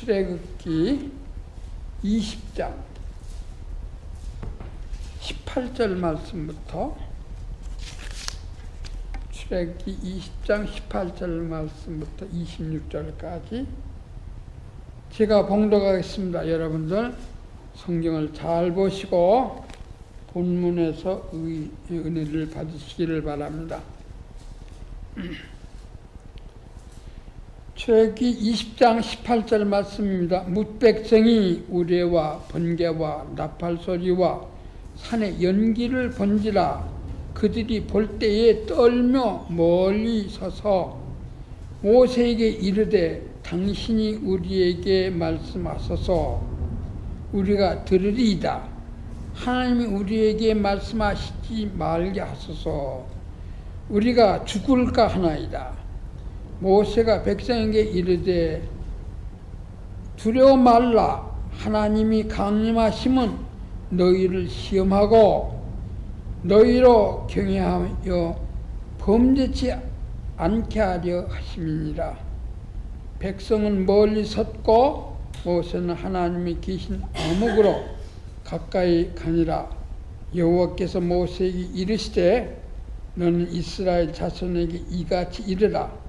출애굽기 20장 18절 말씀부터 출애굽기 20장 18절 말씀부터 26절까지 제가 봉독하겠습니다. 여러분들 성경을 잘 보시고 본문에서 은혜를 받으시기를 바랍니다. 출애굽기 20장 18절 말씀입니다. 뭇백성이 우레와 번개와 나팔 소리와 산의 연기를 본지라 그들이 볼 때에 떨며 멀리 서서 모세에게 이르되 당신이 우리에게 말씀하소서 우리가 들으리이다. 하나님이 우리에게 말씀하시지 말게 하소서 우리가 죽을까 하나이다. 모세가 백성에게 이르되 두려워 말라. 하나님이 강림하심은 너희를 시험하고 너희로 경외하여 범죄치 않게 하려 하심이니라. 백성은 멀리 섰고 모세는 하나님이 계신 어묵으로 가까이 가니라. 여호와께서 모세에게 이르시되 너는 이스라엘 자손에게 이같이 이르라.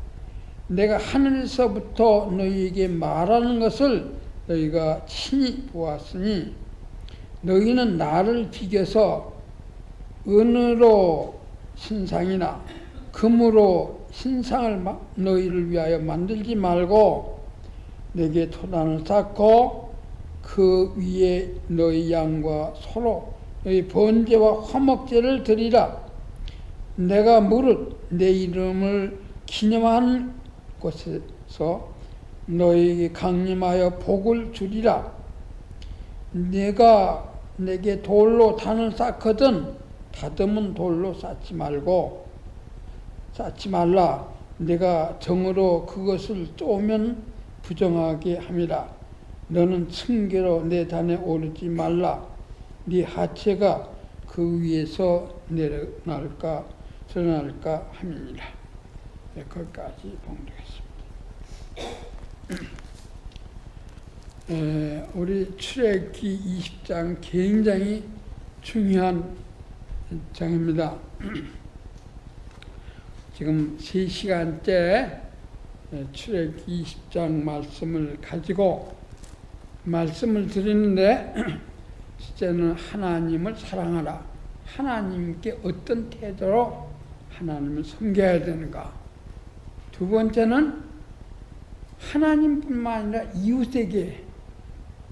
내가 하늘에서부터 너희에게 말하는 것을 너희가 친히 보았으니 너희는 나를 비교서 은으로 신상이나 금으로 신상을 너희를 위하여 만들지 말고 내게 토단을 쌓고 그 위에 너희 양과 소로 너희 번제와 화목제를 드리라. 내가 무릇 내 이름을 기념하는 곳에서 너희에게 강림하여 복을 주리라. 내가 내게 돌로 단을 쌓거든 다듬은 돌로 쌓지 말라. 내가 정으로 그것을 쪼면 부정하게 함이라. 너는 층계로 내 단에 오르지 말라. 네 하체가 그 위에서 드러날까 함이니라. 네, 거기까지 봉독했습니다. 우리 출애굽기 20장 굉장히 중요한 장입니다. 지금 3시간째 출애굽기 20장 말씀을 가지고 말씀을 드리는데 첫째는 하나님을 사랑하라. 하나님께 어떤 태도로 하나님을 섬겨야 되는가. 두 번째는 하나님뿐만 아니라 이웃에게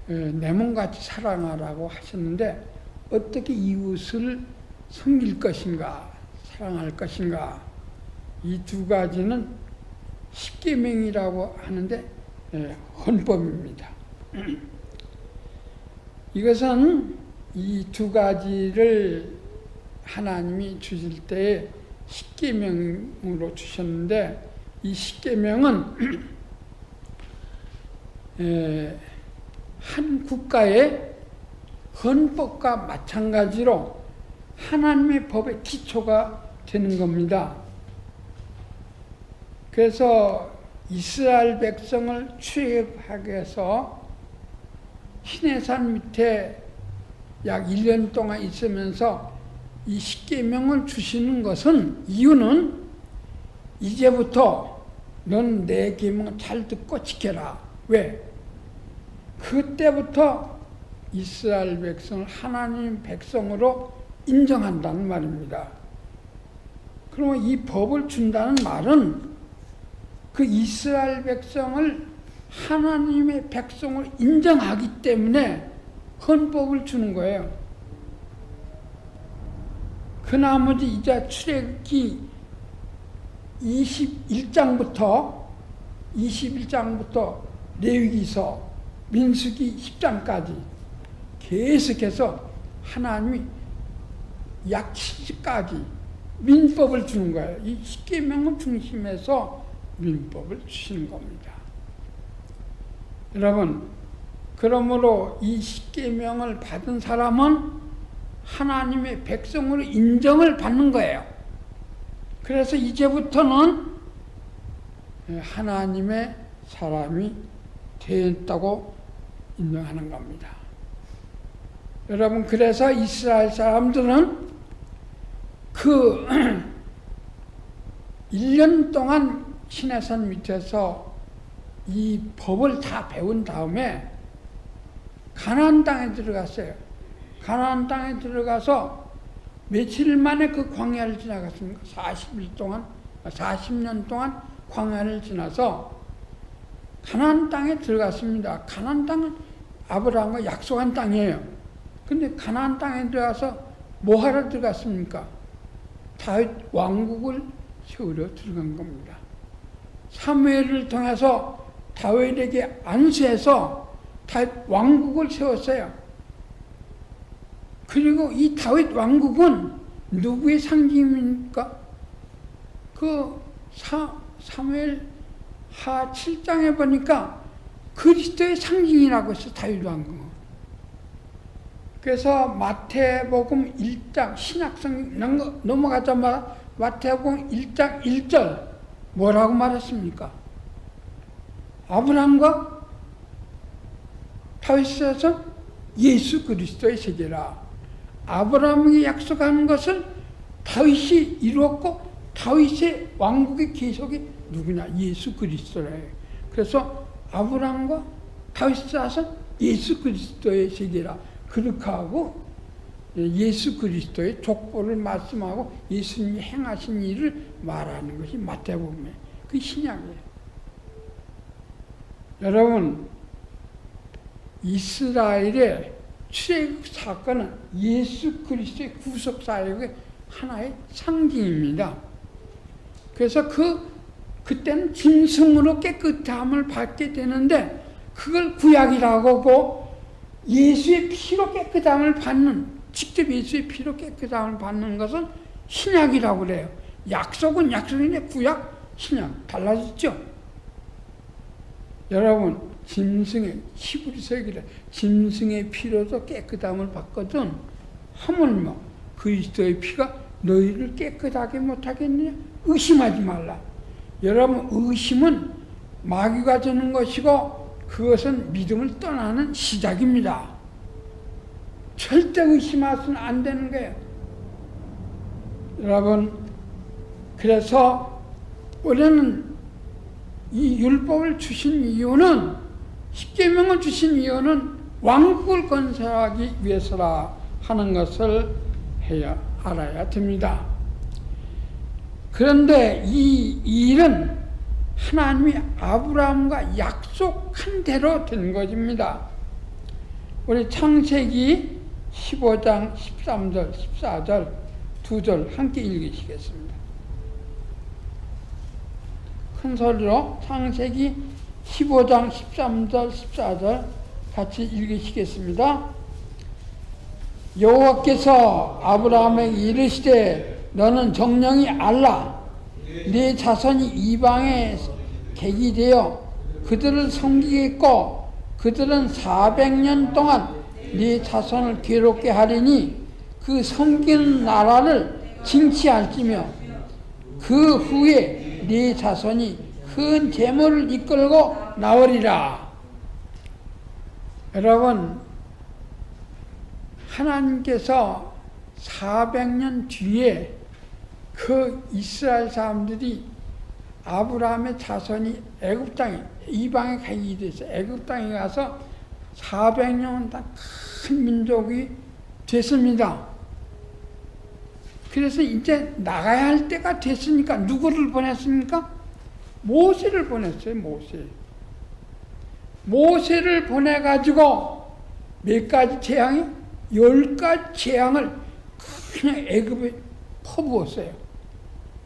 내 몸같이 사랑하라고 하셨는데 어떻게 이웃을 섬길 것인가, 사랑할 것인가. 이 두 가지는 십계명이라고 하는데 헌법입니다. 이것은 이 두 가지를 하나님이 주실 때에 십계명으로 주셨는데 이 십계명은 한 국가의 헌법과 마찬가지로 하나님의 법의 기초가 되는 겁니다. 그래서 이스라엘 백성을 출애굽하게 해서 시내산 밑에 약 1년 동안 있으면서 이 십계명을 주시는 것은 이유는 이제부터 넌 내 계명을 잘 듣고 지켜라. 왜? 그때부터 이스라엘 백성을 하나님 백성으로 인정한다는 말입니다. 그러면 이 법을 준다는 말은 그 이스라엘 백성을 하나님의 백성을 인정하기 때문에 헌법을 주는 거예요. 그 나머지 이제 출애굽기 21장부터 레위기서, 민수기 10장까지 계속해서 하나님이 약 70가지 민법을 주는 거예요. 이 십계명을 중심해서 민법을 주시는 겁니다. 여러분, 그러므로 이 십계명을 받은 사람은 하나님의 백성으로 인정을 받는 거예요. 그래서 이제부터는 하나님의 사람이 됐다고 인정하는 겁니다. 여러분, 그래서 이스라엘 사람들은 그 1년 동안 시내산 밑에서 이 법을 다 배운 다음에 가나안 땅에 들어갔어요. 가나안 땅에 들어가서 며칠 만에 그 광야를 지나갔습니까? 40년 동안 광야를 지나서 가나안 땅에 들어갔습니다. 가나안 땅은 아브라함과 약속한 땅이에요. 근데 가나안 땅에 들어가서 뭐 하러 들어갔습니까? 다윗 왕국을 세우러 들어간 겁니다. 사무엘을 통해서 다윗에게 안수해서 다윗 왕국을 세웠어요. 그리고 이 다윗 왕국은 누구의 상징입니까? 그 사무엘 하 7장에 보니까 그리스도의 상징이라고 했어요. 다윗 왕국. 그래서 마태복음 1장 신약성 넘어가자마자 마태복음 1장 1절 뭐라고 말했습니까? 아브라함과 다윗에서 예수 그리스도의 세계라. 아브라함에게 약속하는 것을 다윗이 이루었고 다윗의 왕국의 계속이 누구냐? 예수 그리스도래요. 그래서 아브라함과 다윗에서 예수 그리스도의 세계라. 그렇게 하고 예수 그리스도의 족보를 말씀하고 예수님이 행하신 일을 말하는 것이 마태복음이에요. 그 신약이에요. 여러분, 이스라엘의 출애굽 사건은 예수 그리스도의 구속 사역의 하나의 상징입니다. 그래서 그때는 짐승으로 깨끗함을 받게 되는데 그걸 구약이라고 하고 예수의 피로 깨끗함을 받는, 직접 예수의 피로 깨끗함을 받는 것은 신약이라고 그래요. 약속은 약속인데 구약, 신약 달라졌죠. 여러분, 짐승의 히브리서 얘기를 짐승의 피로도 깨끗함을 받거든 하물며 그리스도의 피가 너희를 깨끗하게 못하겠느냐? 의심하지 말라. 여러분, 의심은 마귀가 주는 것이고 그것은 믿음을 떠나는 시작입니다. 절대 의심해서는 안 되는 거예요. 여러분, 그래서 우리는 이 율법을 주신 이유는, 십계명을 주신 이유는 왕국을 건설하기 위해서라 하는 것을 알아야 됩니다. 그런데 이 일은 하나님이 아브라함과 약속한 대로 된 것입니다. 우리 창세기 15장 13절, 14절 두 절 함께 읽으시겠습니다. 큰 소리로 창세기 15장 13절, 14절 같이 읽으시겠습니다. 여호와께서 아브라함에게 이르시되 너는 정령이 알라. 네 자손이 이방에 객이 되어 그들을 섬기겠고 그들은 400년 동안 네 자손을 괴롭게 하리니 그 섬기는 나라를 징치할지며 그 후에 네 자손이 큰 재물을 이끌고 나오리라. 여러분, 하나님께서 400년 뒤에 그 이스라엘 사람들이 아브라함의 자손이 애굽 땅에 이방에 가게 돼서 애굽 땅에 가서 400년 다 큰 민족이 됐습니다. 그래서 이제 나가야 할 때가 됐으니까 누구를 보냈습니까? 모세를 보냈어요. 모세를 보내가지고 몇 가지 재앙이 10가지 재앙을 그냥 애굽에 퍼부었어요.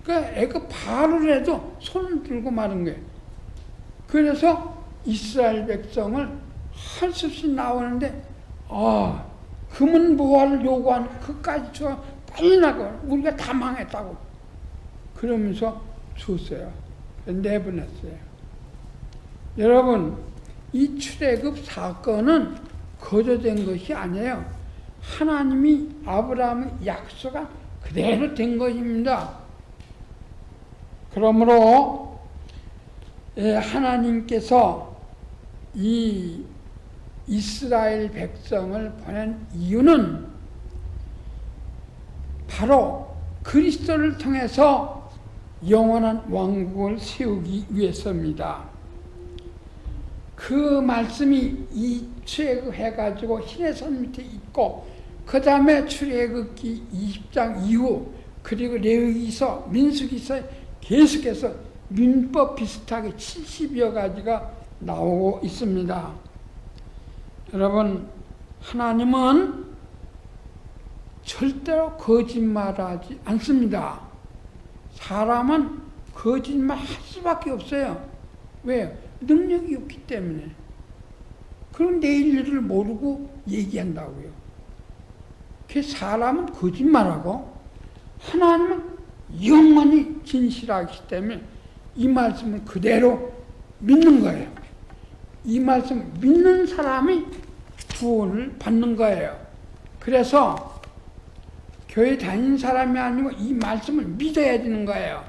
그러니까 애굽 바로라도 손을 들고 마는 거예요. 그래서 이스라엘 백성을 할 수 없이 나오는데 금은 보화를 요구하는 그까지 저 빨리 나가. 우리가 다 망했다고. 그러면서 줬어요. 내보냈어요. 여러분, 이 출애굽 사건은 거저된 것이 아니에요. 하나님이 아브라함의 약속한 그대로 된 것입니다. 그러므로 하나님께서 이 이스라엘 백성을 보낸 이유는 바로 그리스도를 통해서 영원한 왕국을 세우기 위해서입니다. 그 말씀이 이 출애굽해가지고 시내산 밑에 있고, 그 다음에 출애굽기 20장 이후, 그리고 레위기서, 민수기서 계속해서 민법 비슷하게 70여 가지가 나오고 있습니다. 여러분, 하나님은 절대로 거짓말하지 않습니다. 사람은 거짓말 할 수밖에 없어요. 왜요? 능력이 없기 때문에. 그럼 내일 일을 모르고 얘기한다고요. 그래서 사람은 거짓말하고 하나님은 영원히 진실하기 때문에 이 말씀을 그대로 믿는 거예요. 이 말씀을 믿는 사람이 구원을 받는 거예요. 그래서 교회 다니는 사람이 아니고 이 말씀을 믿어야 되는 거예요.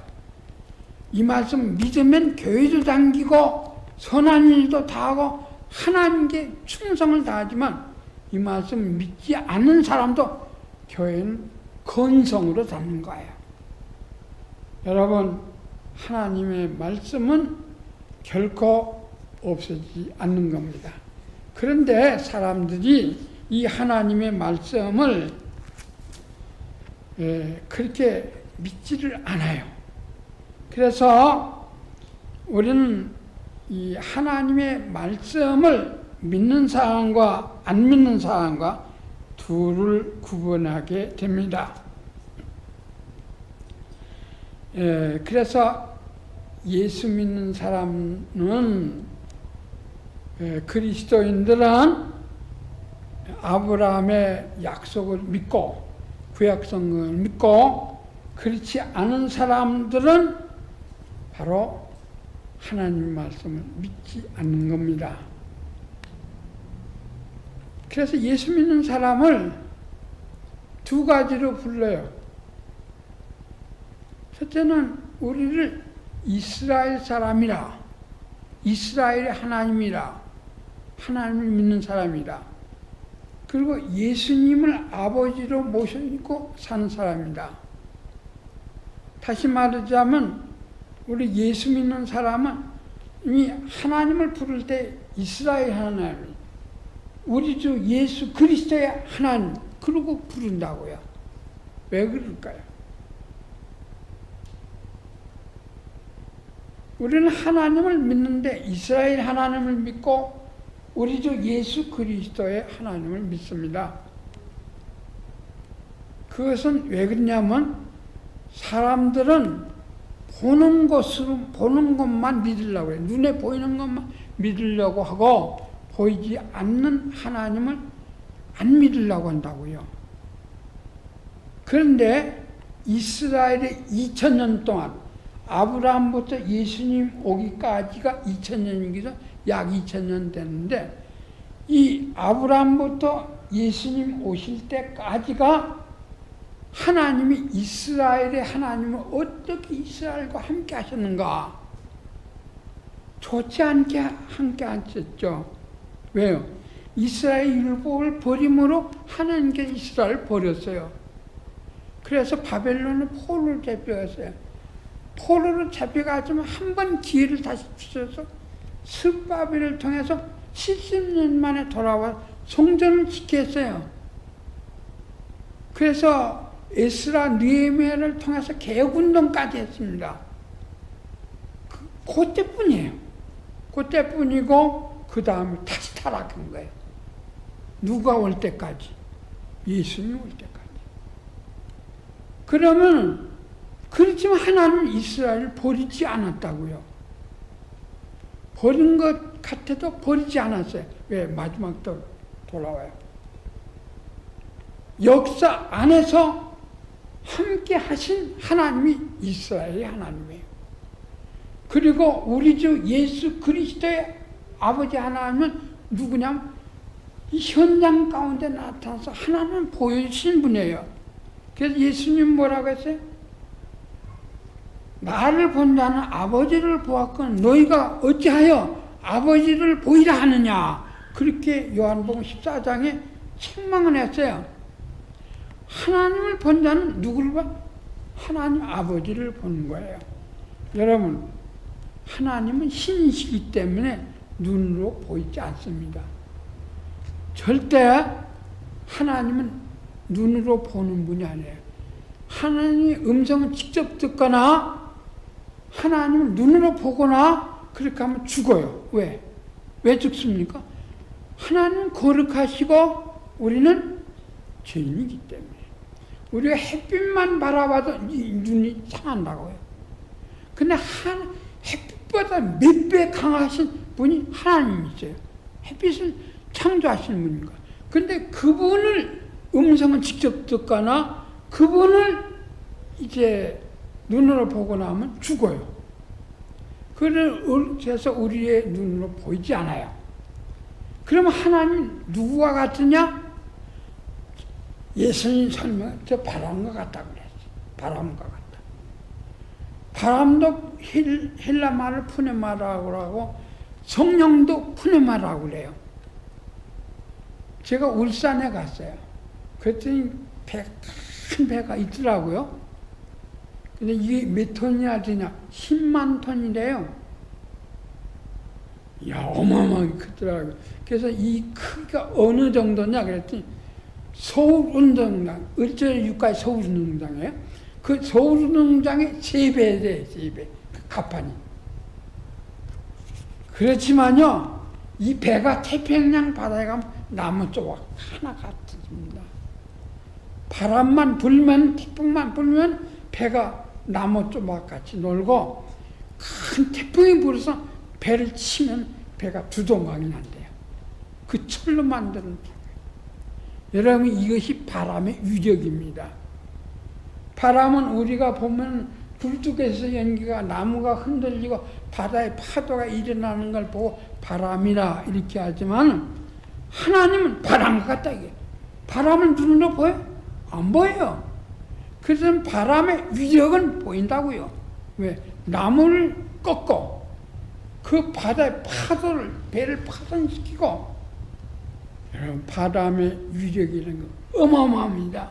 이 말씀을 믿으면 교회도 다니고 선한 일도 다 하고 하나님께 충성을 다하지만, 이 말씀을 믿지 않는 사람도 교회는 건성으로 다니는 거예요. 여러분, 하나님의 말씀은 결코 없어지지 않는 겁니다. 그런데 사람들이 이 하나님의 말씀을 그렇게 믿지를 않아요. 그래서 우리는 이 하나님의 말씀을 믿는 사람과 안 믿는 사람과 둘을 구분하게 됩니다. 그래서 예수 믿는 사람은, 그리스도인들은 아브라함의 약속을 믿고 구약성경을 믿고, 그렇지 않은 사람들은 바로 하나님의 말씀을 믿지 않는 겁니다. 그래서 예수 믿는 사람을 두 가지로 불러요. 첫째는 우리를 이스라엘 사람이라, 이스라엘의 하나님이라, 하나님을 믿는 사람이라, 그리고 예수님을 아버지로 모시고 사는 사람이다. 다시 말하자면 우리 예수 믿는 사람은 이미 하나님을 부를 때 이스라엘 하나님, 우리 주 예수 그리스도의 하나님, 그러고 부른다고요. 왜 그럴까요? 우리는 하나님을 믿는데 이스라엘 하나님을 믿고 우리 주 예수 그리스도의 하나님을 믿습니다. 그것은 왜 그러냐면 사람들은 보는 것만 믿으려고 해요. 눈에 보이는 것만 믿으려고 하고 보이지 않는 하나님을 안 믿으려고 한다고요. 그런데 이스라엘의 2000년 동안, 아브라함부터 예수님 오기까지가 2000년이기도 약 2000년 됐는데, 이 아브라함부터 예수님 오실 때까지가 하나님이 이스라엘의 하나님을 어떻게 이스라엘과 함께 하셨는가? 좋지 않게 함께 하셨죠. 왜요? 이스라엘 율법을 버림으로 하나님께서 이스라엘을 버렸어요. 그래서 바벨론은 포로로 잡혀갔어요. 포로로 잡혀가지만 한 번 기회를 다시 주셔서 스바벨을 통해서 70년 만에 돌아와 성전을 지켰어요. 그래서 에스라 느헤미야를 통해서 개혁운동까지 했습니다. 그때뿐이에요. 그때뿐이고 그 다음에 다시 타락한 거예요. 누가 올 때까지? 예수님 올 때까지. 그러면 그렇지만 하나님은 이스라엘을 버리지 않았다고요. 버린 것 같아도 버리지 않았어요. 왜? 마지막 또 돌아와요. 역사 안에서 함께 하신 하나님이 이스라엘의 하나님이에요. 그리고 우리 주 예수 그리스도의 아버지 하나님은 누구냐면 이 현장 가운데 나타나서 하나님을 보여주신 분이에요. 그래서 예수님 뭐라고 했어요? 나를 본 자는 아버지를 보았거늘 너희가 어찌하여 아버지를 보이라 하느냐. 그렇게 요한복음 14장에 책망을 했어요. 하나님을 본 자는 누구를 봐? 하나님 아버지를 보는 거예요. 여러분, 하나님은 신이시기 때문에 눈으로 보이지 않습니다. 절대 하나님은 눈으로 보는 분이 아니에요. 하나님의 음성은 직접 듣거나 하나님을 눈으로 보거나 그렇게 하면 죽어요. 왜? 왜 죽습니까? 하나님은 거룩하시고 우리는 죄인이기 때문에. 우리가 햇빛만 바라봐도 눈이 상한다고요. 근데 햇빛보다 몇 배 강하신 분이 하나님이세요. 햇빛을 창조하신 분인가. 근데 그분을 음성은 직접 듣거나 그분을 이제 눈으로 보거나 하면 죽어요. 그래서 우리의 눈으로 보이지 않아요. 그러면 하나님 누구와 같으냐? 예수님 설명, 저 바람과 같다고 그랬어요. 바람과 같다. 바람도 헬라 말을 푸네마라고 하고 성령도 푸네마라고 그래요. 제가 울산에 갔어요. 그랬더니 큰 배가 있더라고요. 근데 이게 몇 톤이나 되냐? 10만 톤이래요. 야, 어마어마하게 크더라고요. 그래서 이 크기가 어느 정도냐? 그랬더니 서울운동장, 어째 육가의 서울운동장이에요? 그 서울운동장의 3배래, 3배. 그 가판이. 그렇지만요, 이 배가 태평양 바다에 가면 나무 조각 하나 같습니다. 바람만 불면, 태풍만 불면 배가 나무 조각 같이 놀고, 큰 태풍이 불어서 배를 치면 배가 두동강이 난대요. 그 철로 만드는. 여러분, 이것이 바람의 위력입니다. 바람은 우리가 보면 굴뚝에서 연기가 나무가 흔들리고 바다에 파도가 일어나는 걸 보고 바람이라 이렇게 하지만 하나님은 바람과 같다 이게. 바람을 눈으로 보여? 안 보여요. 그래서 바람의 위력은 보인다고요. 왜? 나무를 꺾고 그 바다의 파도를 배를 파손시키고. 여러분, 바람의 위력이라는 거 어마어마합니다.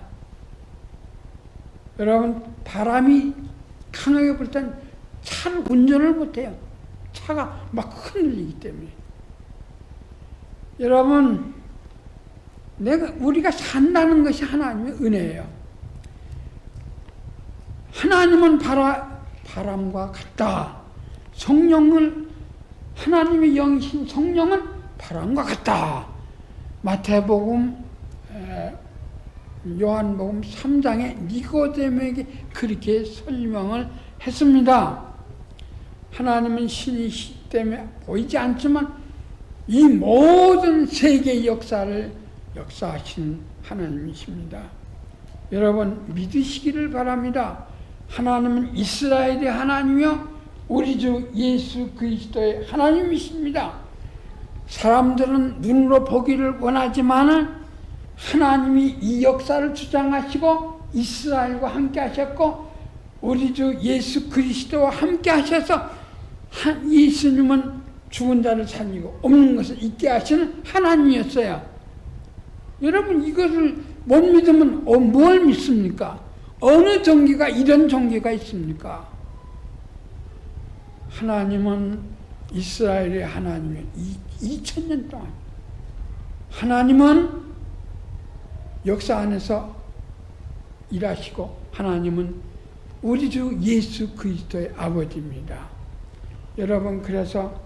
여러분, 바람이 강하게 불 땐 차를 운전을 못해요. 차가 막 흔들리기 때문에. 여러분, 우리가 산다는 것이 하나님의 은혜예요. 하나님은 바람과 같다. 성령을, 하나님의 영이신 성령은 바람과 같다. 마태복음, 요한복음 3장에 니고데모에게 그렇게 설명을 했습니다. 하나님은 신이시기 때문에 보이지 않지만 이 모든 세계의 역사를 역사하시는 하나님이십니다. 여러분, 믿으시기를 바랍니다. 하나님은 이스라엘의 하나님이요 우리 주 예수 그리스도의 하나님이십니다. 사람들은 눈으로 보기를 원하지만 하나님이 이 역사를 주장하시고 이스라엘과 함께 하셨고 우리 주 예수 그리스도와 함께 하셔서 예수님은 죽은 자를 살리고 없는 것을 있게 하시는 하나님이었어요. 여러분, 이것을 못 믿으면 뭘 믿습니까? 어느 종교가 이런 종교가 있습니까? 하나님은 이스라엘의 하나님이에요. 2000년 동안. 하나님은 역사 안에서 일하시고 하나님은 우리 주 예수 그리스도의 아버지입니다. 여러분, 그래서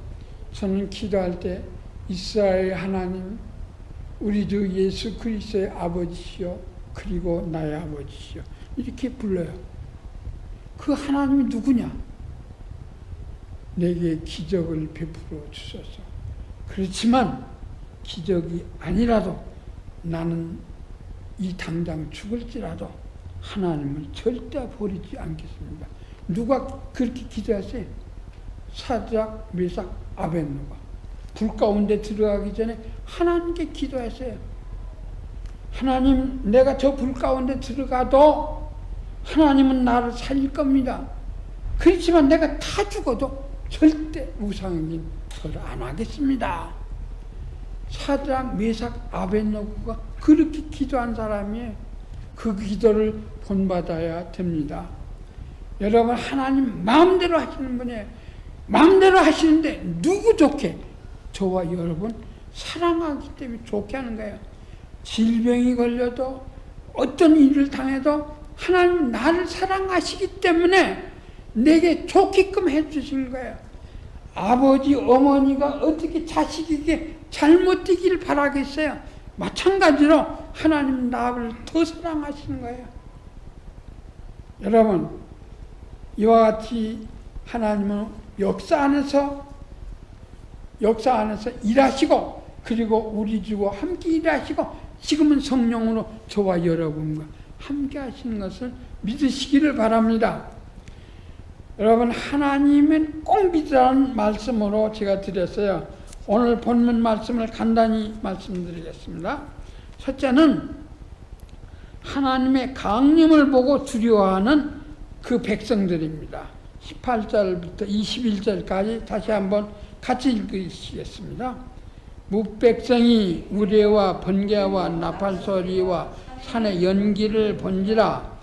저는 기도할 때 이스라엘의 하나님, 우리 주 예수 그리스도의 아버지시요 그리고 나의 아버지시요 이렇게 불러요. 그 하나님이 누구냐? 내게 기적을 베풀어 주소서. 그렇지만 기적이 아니라도 나는 이 당장 죽을지라도 하나님을 절대 버리지 않겠습니다. 누가 그렇게 기도했어요? 사드락, 메삭, 아벳노가 불 가운데 들어가기 전에 하나님께 기도했어요. 하나님, 내가 저 불 가운데 들어가도 하나님은 나를 살릴 겁니다. 그렇지만 내가 다 죽어도 절대 우상에게 절 안 하겠습니다. 사드락, 메삭, 아벳노고가 그렇게 기도한 사람이에요. 그 기도를 본받아야 됩니다. 여러분, 하나님 마음대로 하시는 분이에요. 마음대로 하시는데 누구 좋게? 저와 여러분 사랑하기 때문에 좋게 하는 거예요. 질병이 걸려도 어떤 일을 당해도 하나님 나를 사랑하시기 때문에 내게 좋게끔 해주신 거예요. 아버지, 어머니가 어떻게 자식에게 잘못되기를 바라겠어요? 마찬가지로 하나님 나를 더 사랑하시는 거예요. 여러분, 이와 같이 하나님은 역사 안에서 일하시고, 그리고 우리 주와 함께 일하시고, 지금은 성령으로 저와 여러분과 함께 하시는 것을 믿으시기를 바랍니다. 여러분, 하나님은 꼭 믿으라는 말씀으로 제가 드렸어요. 오늘 본문 말씀을 간단히 말씀드리겠습니다. 첫째는 하나님의 강림을 보고 두려워하는 그 백성들입니다. 18절부터 21절까지 다시 한번 같이 읽으시겠습니다. 뭇백성이 우레와 번개와 나팔소리와 산의 연기를 본지라.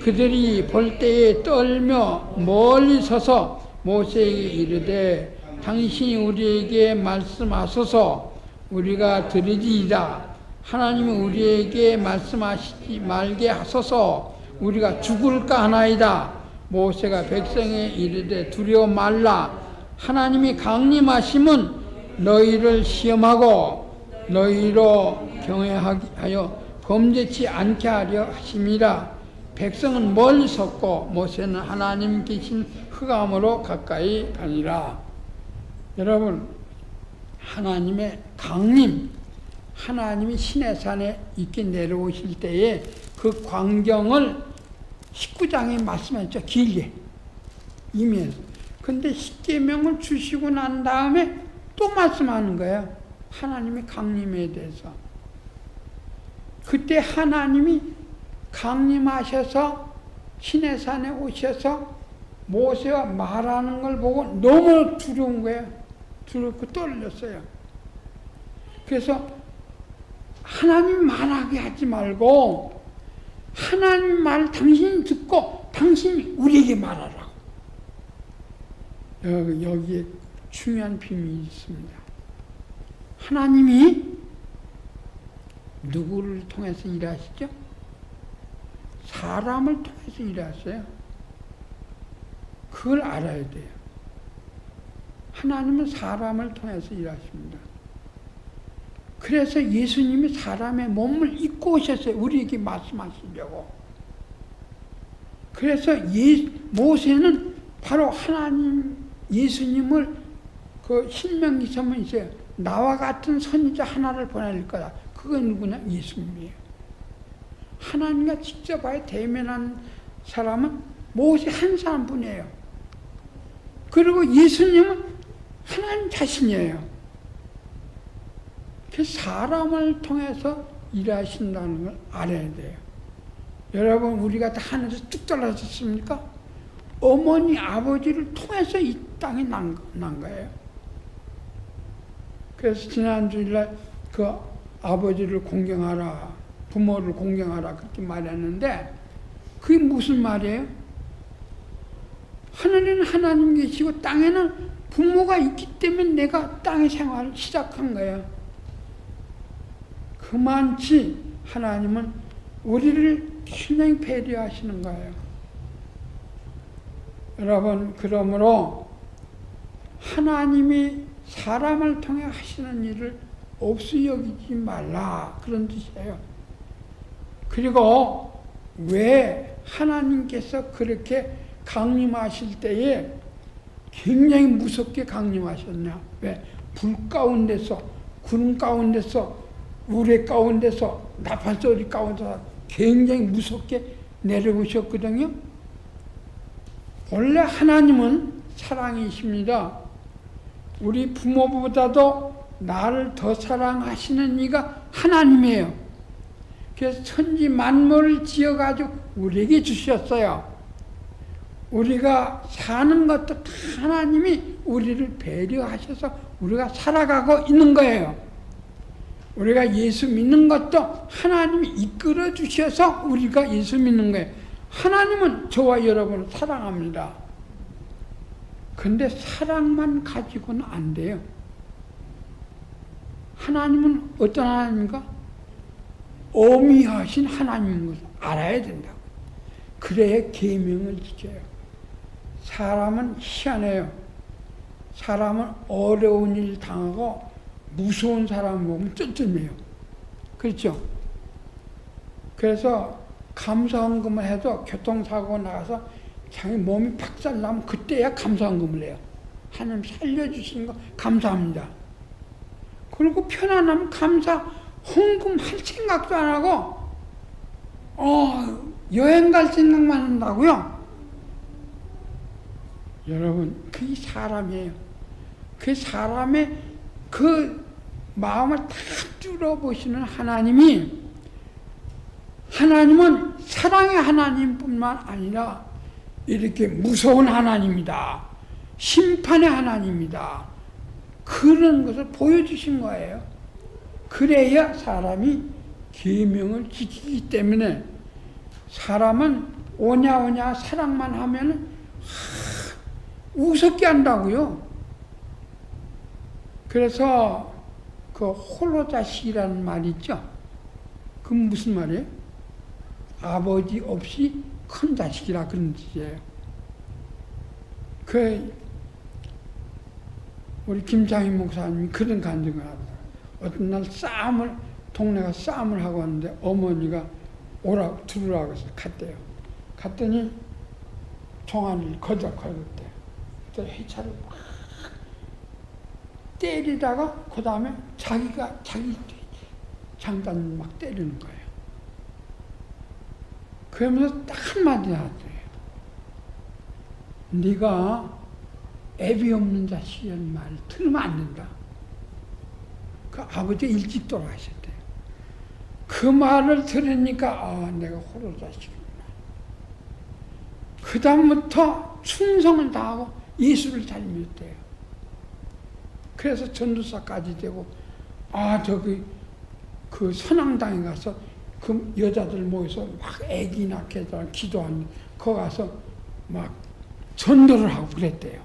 그들이 볼 때에 떨며 멀리 서서 모세에게 이르되 당신이 우리에게 말씀하소서 우리가 들으리이다. 하나님이 우리에게 말씀하시지 말게 하소서 우리가 죽을까 하나이다. 모세가 백성에 이르되 두려워 말라. 하나님이 강림하심은 너희를 시험하고 너희로 경외하여 범죄치 않게 하려 하심이라. 백성은 멀리 섰고 모세는 하나님 계신 흑암으로 가까이 가니라. 여러분, 하나님의 강림, 하나님이 시내산에 있게 내려오실 때에 그 광경을 19장에 말씀했죠. 길게 이면서. 근데 십계명을 주시고 난 다음에 또 말씀하는 거예요. 하나님의 강림에 대해서. 그때 하나님이 강림하셔서 시내산에 오셔서 모세와 말하는 걸 보고 너무 두려운 거예요. 두렵고 떨렸어요. 그래서 하나님 말하게 하지 말고 하나님 말 당신이 듣고 당신이 우리에게 말하라고. 여기에 중요한 비밀이 있습니다. 하나님이 누구를 통해서 일하시죠? 사람을 통해서 일하세요. 그걸 알아야 돼요. 하나님은 사람을 통해서 일하십니다. 그래서 예수님이 사람의 몸을 입고 오셨어요. 우리에게 말씀하시려고. 그래서 모세는 바로 하나님 예수님을 그 신명기서면 있어요. 나와 같은 선지자 하나를 보낼 거다. 그건 누구냐? 예수님이에요. 하나님과 직접 대면한 사람은 모세 한 사람뿐이에요. 그리고 예수님은 하나님 자신이에요. 그 사람을 통해서 일하신다는 걸 알아야 돼요. 여러분, 우리가 다 하늘에서 뚝 떨어졌습니까? 어머니, 아버지를 통해서 이 땅에 난 거예요. 그래서 지난 주일날 그 아버지를 공경하라, 부모를 공경하라 그렇게 말했는데 그게 무슨 말이에요? 하늘에는 하나님 계시고 땅에는 부모가 있기 때문에 내가 땅의 생활을 시작한 거예요. 그만치 하나님은 우리를 굉장히 배려하시는 거예요. 여러분, 그러므로 하나님이 사람을 통해 하시는 일을 없이 여기지 말라, 그런 뜻이에요. 그리고 왜 하나님께서 그렇게 강림하실 때에 굉장히 무섭게 강림하셨냐? 왜? 불 가운데서, 구름 가운데서, 우레 가운데서, 나팔소리 가운데서 굉장히 무섭게 내려오셨거든요. 원래 하나님은 사랑이십니다. 우리 부모보다도 나를 더 사랑하시는 이가 하나님이에요. 그래서 천지 만물을 지어가지고 우리에게 주셨어요. 우리가 사는 것도 다 하나님이 우리를 배려하셔서 우리가 살아가고 있는 거예요. 우리가 예수 믿는 것도 하나님이 이끌어 주셔서 우리가 예수 믿는 거예요. 하나님은 저와 여러분을 사랑합니다. 근데 사랑만 가지고는 안 돼요. 하나님은 어떤 하나님인가? 어미하신 하나님인 것을 알아야 된다고. 그래야 계명을 지켜요. 사람은 희한해요. 사람은 어려운 일 당하고 무서운 사람 보면 쫌쫌해요. 그렇죠? 그래서 감사헌금을 해도 교통사고 나가서 자기 몸이 박살나면 그때야 감사헌금을 해요. 하나님 살려주신 거 감사합니다. 그리고 편안하면 헌금 할 생각도 안 하고 여행 갈 생각만 한다고요? 여러분, 그게 사람이에요. 그 사람의 그 마음을 다 뚫어보시는 하나님은 사랑의 하나님뿐만 아니라 이렇게 무서운 하나님이다. 심판의 하나님이다. 그런 것을 보여주신 거예요. 그래야 사람이 계명을 지키기 때문에 사람은 오냐 사랑만 하면 우습게 한다고요. 그래서 그 홀로자식이라는 말이 있죠. 그건 무슨 말이에요? 아버지 없이 큰 자식이라 그런 뜻이에요. 우리 김창희 목사님이 그런 간증을 합니다. 어떤 날 동네가 싸움을 하고 왔는데 어머니가 들으라고 해서 갔대요. 갔더니 종아리를 거덕거덕대. 또 회차를 막 때리다가 그 다음에 자기 장단을 막 때리는 거예요. 그러면서 딱 한마디 하더래요. 네가 애비 없는 자식이라는 말을 들으면 안 된다. 그 아버지가 일찍 돌아가셨대요. 그 말을 들으니까 내가 호로 자식이구나. 그 다음부터 충성을 다하고 예수를 잘 믿었대요. 그래서 전도사까지 되고 그 선앙당에 가서 그 여자들 모여서 막 애기 낳게 해서 기도하는 거 가서 막 전도를 하고 그랬대요.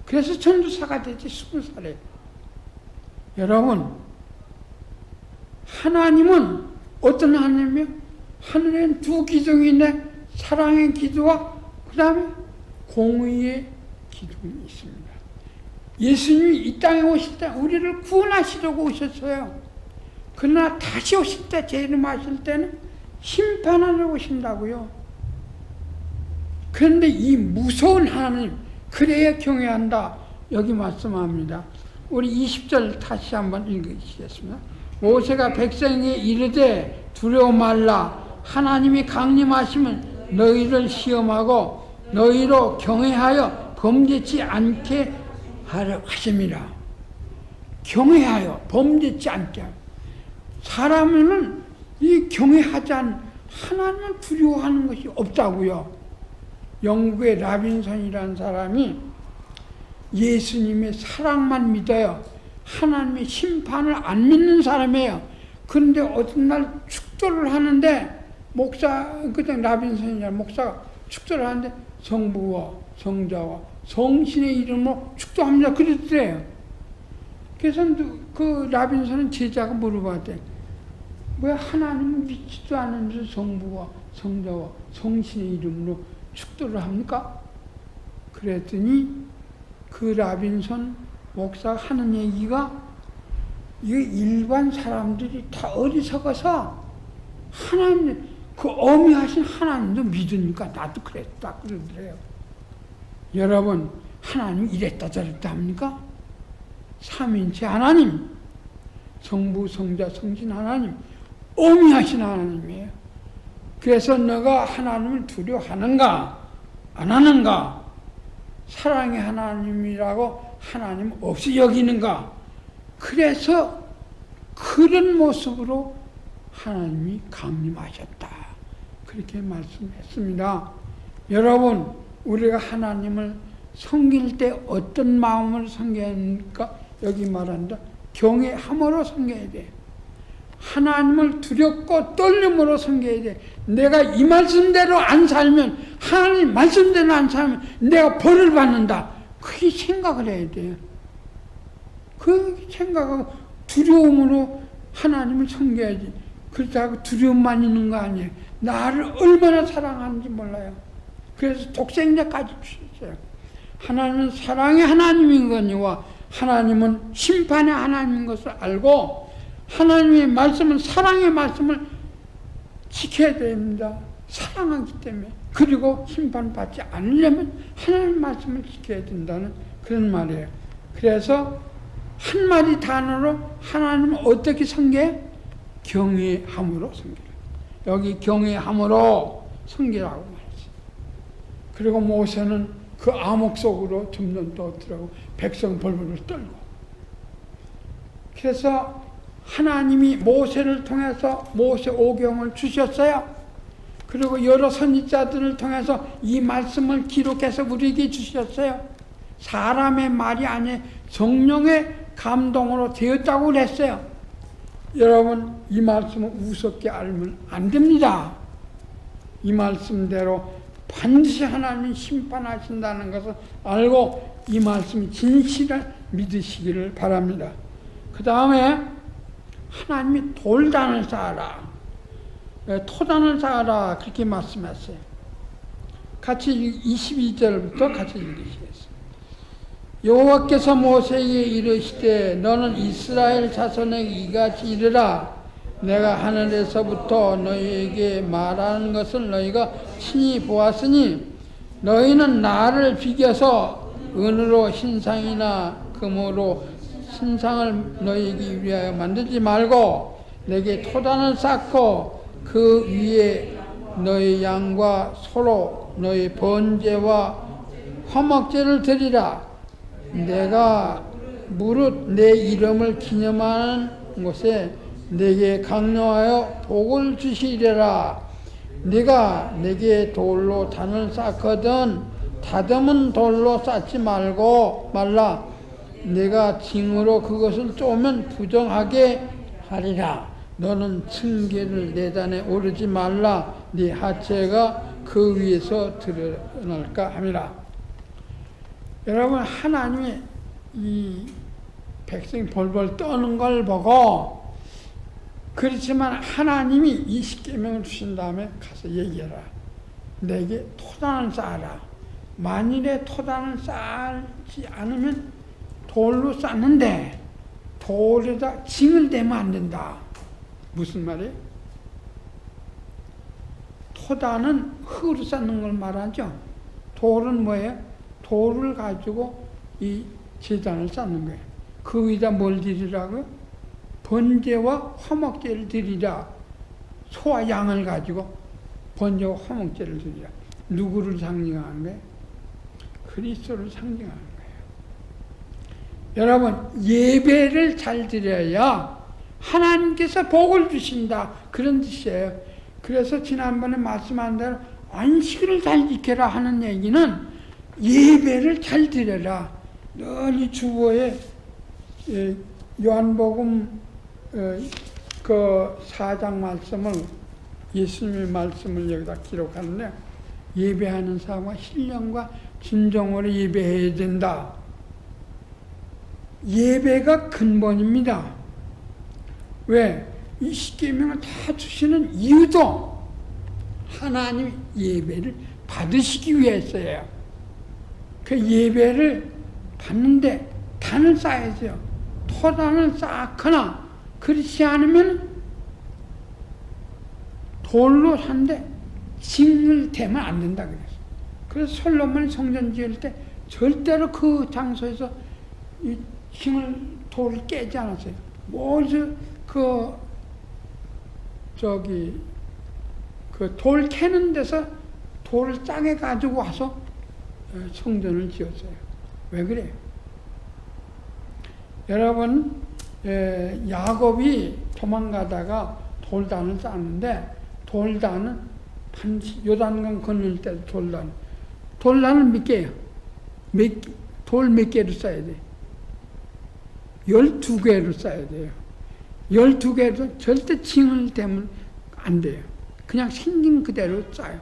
그래서 전도사가 되지 20살에. 여러분, 하나님은 어떤 하나님이요? 하늘에는 두 기둥이 있네. 사랑의 기도와 그 다음에 공의의 기둥이 있습니다. 예수님이 이 땅에 오실 때 우리를 구원하시려고 오셨어요. 그러나 다시 오실 때, 재림하실 때는 심판하러 오신다고요. 그런데 이 무서운 하나님, 그래야 경외한다. 여기 말씀합니다. 우리 20절 다시 한번 읽으시겠습니다. 모세가 백성에게 이르되 두려워 말라. 하나님이 강림하시면 너희를 시험하고 너희로 경외하여 범죄치 않게 하려 하심이라. 경외하여 범죄치 않게 하여. 사람은 이 경외하지 않은 하나님을 두려워하는 것이 없다고요. 영국의 라빈선이라는 사람이 예수님의 사랑만 믿어요. 하나님의 심판을 안 믿는 사람이에요. 그런데 어떤 날 축도를 하는데 그때 라빈선이라는 목사가 축도를 하는데 성부와 성자와 성신의 이름으로 축도합니다. 그랬더래요. 그래서 그 라빈선은 제자가 물어봤대. 왜 하나님은 믿지도 않으면서 성부와 성자와 성신의 이름으로 축도를 합니까? 그랬더니 그 라빈선 목사가 하는 얘기가 일반 사람들이 다 어리석어서 하나님, 그 어미하신 하나님도 믿으니까 나도 그랬다 그러더래요. 여러분, 하나님 이랬다 저랬다 합니까? 삼위일체 하나님, 성부, 성자, 성신 하나님, 어미하신 하나님이에요. 그래서 너가 하나님을 두려워하는가 안 하는가, 사랑의 하나님이라고 하나님 없이 여기는가. 그래서 그런 모습으로 하나님이 강림하셨다. 그렇게 말씀했습니다. 여러분, 우리가 하나님을 섬길 때 어떤 마음으로 섬겨야 하니까 여기 말한다. 경외함으로 섬겨야 돼. 하나님을 두렵고 떨림으로 섬겨야 돼. 내가 이 말씀대로 안 살면, 하나님 말씀대로 안 살면 내가 벌을 받는다. 그렇게 생각을 해야 돼요. 그 생각하고 두려움으로 하나님을 섬겨야지. 그렇다고 두려움만 있는 거 아니에요. 나를 얼마나 사랑하는지 몰라요. 그래서 독생자까지 주셨어요. 하나님은 사랑의 하나님인 거니와 하나님은 심판의 하나님인 것을 알고 하나님의 말씀은 사랑의 말씀을 지켜야 됩니다. 사랑하기 때문에. 그리고 심판받지 않으려면 하나님의 말씀을 지켜야 된다는 그런 말이에요. 그래서 한 마디 단어로 하나님을 어떻게 섬겨요? 경외함으로 섬기라. 여기 경외함으로 섬기라고 말했어요. 그리고 모세는 그 암흑 속으로 점점 더 들어가고 백성 벌벌을 떨고. 그래서 하나님이 모세를 통해서 모세 오경을 주셨어요. 그리고 여러 선지자들을 통해서 이 말씀을 기록해서 우리에게 주셨어요. 사람의 말이 아니라 성령의 감동으로 되었다고 그랬어요. 여러분, 이 말씀을 우습게 알면 안 됩니다. 이 말씀대로 반드시 하나님 심판하신다는 것을 알고 이 말씀이 진실을 믿으시기를 바랍니다. 그 다음에 하나님이 돌단을 쌓아라, 토단을 쌓아라 그렇게 말씀했어요. 같이 22절부터 같이 읽으시겠습니다. 여호와께서 모세에게 이르시되 너는 이스라엘 자손에게 이같이 이르라. 내가 하늘에서부터 너희에게 말하는 것을 너희가 친히 보았으니 너희는 나를 비겨서 은으로 신상이나 금으로 신상을 너희에게 위하여 만들지 말고 내게 토단을 쌓고 그 위에 너희 양과 소로 너희 번제와 화목제를 드리라. 내가 무릇 내 이름을 기념하는 곳에 내게 강요하여 복을 주시리라. 네가 내게 돌로 단을 쌓거든 다듬은 돌로 쌓지 말라. 내가 징으로 그것을 쪼면 부정하게 하리라. 너는 층계를 내 단에 오르지 말라. 네 하체가 그 위에서 드러날까 함이라. 여러분, 하나님이 이 백성이 벌벌 떠는 걸 보고, 그렇지만 하나님이 이 십계명을 주신 다음에 가서 얘기해라. 내게 토단을 쌓아라. 만일에 토단을 쌓지 않으면 돌로 쌓는데 돌에다 징을 대면 안 된다. 무슨 말이에요? 토단은 흙으로 쌓는 걸 말하죠. 돌은 뭐예요? 돌을 가지고 이 제단을 쌓는 거예요. 그 위에다 뭘 드리라고요? 번제와 화목제를 드리라. 소와 양을 가지고 번제와 화목제를 드리라. 누구를 상징하는 거예요? 그리스도를 상징하는 거예요. 여러분, 예배를 잘 드려야 하나님께서 복을 주신다. 그런 뜻이에요. 그래서 지난번에 말씀한 대로 안식일을 잘 지켜라 하는 얘기는 예배를 잘 드려라. 늘 주보에 요한복음 그 4장 말씀을, 예수님의 말씀을 여기다 기록하는데, 예배하는 사람과 신령과 진정으로 예배해야 된다. 예배가 근본입니다. 왜? 이 십계명을 다 주시는 이유도 하나님 예배를 받으시기 위해서예요. 그 예배를 받는데 단을 쌓아야죠. 토단을 쌓거나 그렇지 않으면 돌로 산데 징을 대면 안 된다 그랬어요. 그래서 솔로몬이 성전 지을 때 절대로 그 장소에서 이 징을 돌을 깨지 않았어요. 모두 그 돌 캐는 데서 돌을 짜게 가지고 와서 성전을 지었어요. 왜 그래요? 여러분, 야곱이 도망가다가 돌단을 쌓는데, 돌단은 반드시 요단강 건널 때도 돌단은 몇 개예요? 돌 몇 개를 쌓아야 돼? 12개를 쌓아야 돼요. 12개도 절대 징을 대면 안 돼요. 그냥 생긴 그대로 쌓아요.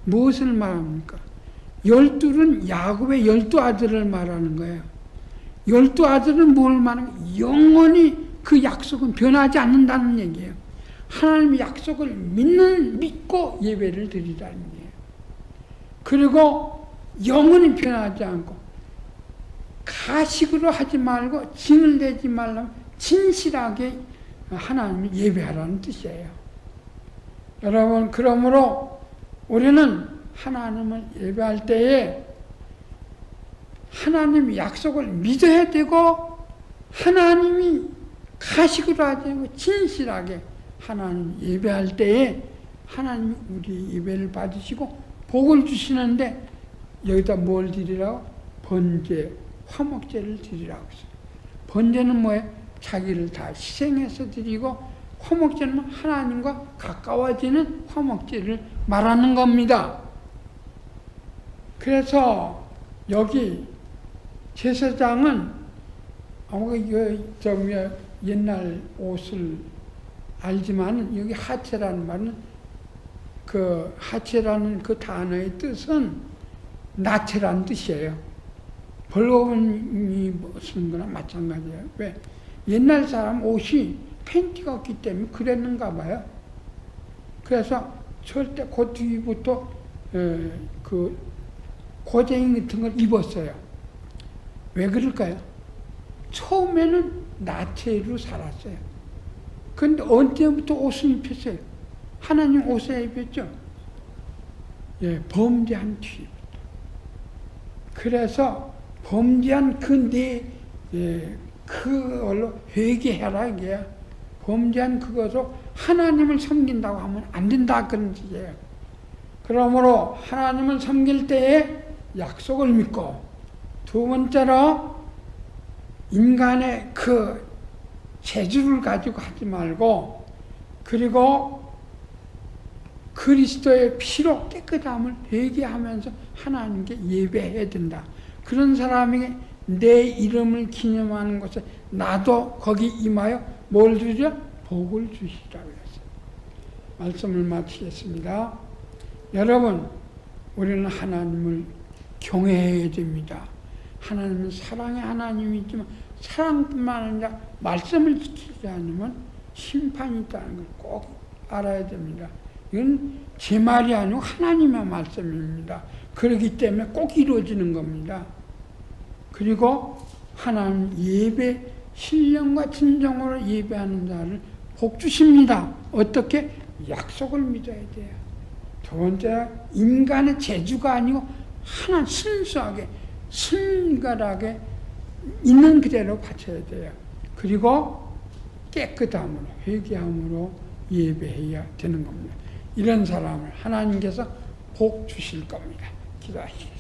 무엇을 말합니까? 12는 야곱의 12아들을 말하는 거예요. 12아들은 뭘 말하는? 영원히 그 약속은 변하지 않는다는 얘기예요. 하나님의 약속을 믿고 예배를 드리라는 얘기예요. 그리고 영원히 변하지 않고 가식으로 하지 말고 징을 내지 말라면 진실하게 하나님을 예배하라는 뜻이에요. 여러분, 그러므로 우리는 하나님을 예배할 때에 하나님의 약속을 믿어야 되고 하나님이 가식으로 하지 않고 진실하게 하나님 예배할 때에 하나님이 우리 예배를 받으시고 복을 주시는데 여기다 뭘 드리라고? 번제, 화목제를 드리라고 했어요. 번제는 뭐예요? 자기를 다 희생해서 드리고 화목제는 하나님과 가까워지는 화목제를 말하는 겁니다. 그래서 여기 제사장은 옛날 옷을 알지만 여기 하체라는 말은 그 하체라는 그 단어의 뜻은 나체라는 뜻이에요. 벌거벗이 쓰는 거나 마찬가지예요. 왜? 옛날 사람 옷이 팬티가 없기 때문에 그랬는가 봐요. 그래서 절대 그 뒤부터 그 고쟁이 같은 걸 입었어요. 왜 그럴까요? 처음에는 나체로 살았어요. 그런데 언제부터 옷을 입혔어요? 하나님 옷을 입혔죠? 예, 범죄한 뒤부터. 그래서 범죄한 그걸로 회개해라 이게야. 범죄한 그것으로 하나님을 섬긴다고 하면 안 된다 그런 뜻이에요. 그러므로 하나님을 섬길 때에 약속을 믿고 두 번째로 인간의 그 재주를 가지고 하지 말고 그리고 그리스도의 피로 깨끗함을 회개하면서 하나님께 예배해야 된다. 그런 사람에게 내 이름을 기념하는 곳에 나도 거기 임하여 뭘 주죠? 복을 주시라고 했어요. 말씀을 마치겠습니다. 여러분, 우리는 하나님을 경외해야 됩니다. 하나님은 사랑의 하나님이지만 사랑뿐만 아니라 말씀을 지키지 않으면 심판이 있다는 걸 꼭 알아야 됩니다. 이건 제 말이 아니고 하나님의 말씀입니다. 그렇기 때문에 꼭 이루어지는 겁니다. 그리고 하나님 예배, 신령과 진정으로 예배하는 자를 복 주십니다. 어떻게? 약속을 믿어야 돼요. 두 번째, 인간의 재주가 아니고 하나 순수하게, 순결하게 있는 그대로 바쳐야 돼요. 그리고 깨끗함으로, 회개함으로 예배해야 되는 겁니다. 이런 사람을 하나님께서 복 주실 겁니다. 기도하시죠.